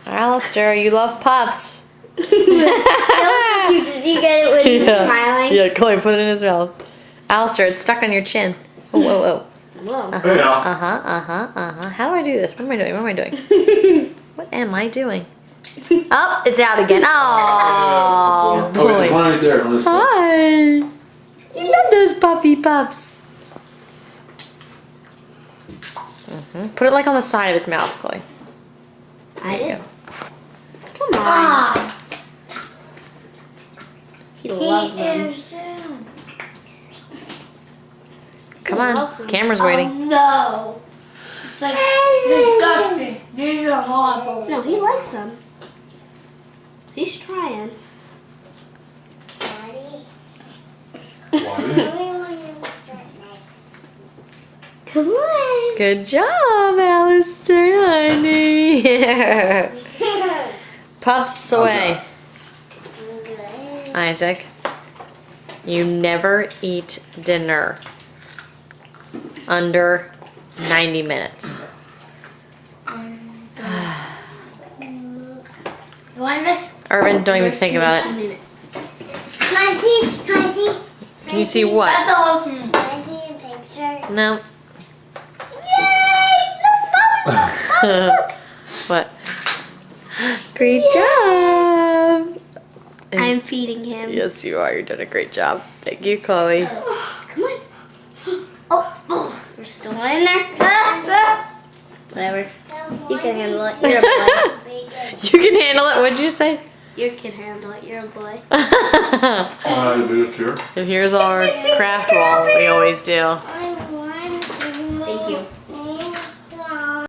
Alister, you love puffs. That was so cute. Did you get it when he was smiling? Yeah, Chloe, put it in his mouth. Alister, it's stuck on your chin. Oh, whoa, whoa. Whoa. How do I do this? What am I doing? What am I doing? What am I doing? Oh, it's out again. Oh, Oh, wait, there's one right there. Hi. You love those puppy puffs. Put it like on the side of his mouth, Chloe. I There you did. go. Come on. He loves them. Come on, camera's waiting. No. It's like disgusting. These are horrible. No, he likes them. He's trying. Come on. Good job, Alister, honey. Puffs away. Isaac, you never eat dinner under 90 minutes. You want this? Irvin, don't even think about it. Minutes. Can I see? Can I see? Can you see what? That's the whole thing. Can I see a picture? No. Yay! Look, What? Great job. I'm feeding him. Yes, you are. You're doing a great job. Thank you, Chloe. Come on. Oh, there's still one in there. Whatever. You can handle it. You're a boy. You can handle it. What'd you say? You can handle it. You're a boy. The biggest here. And here's our craft wall we always do. I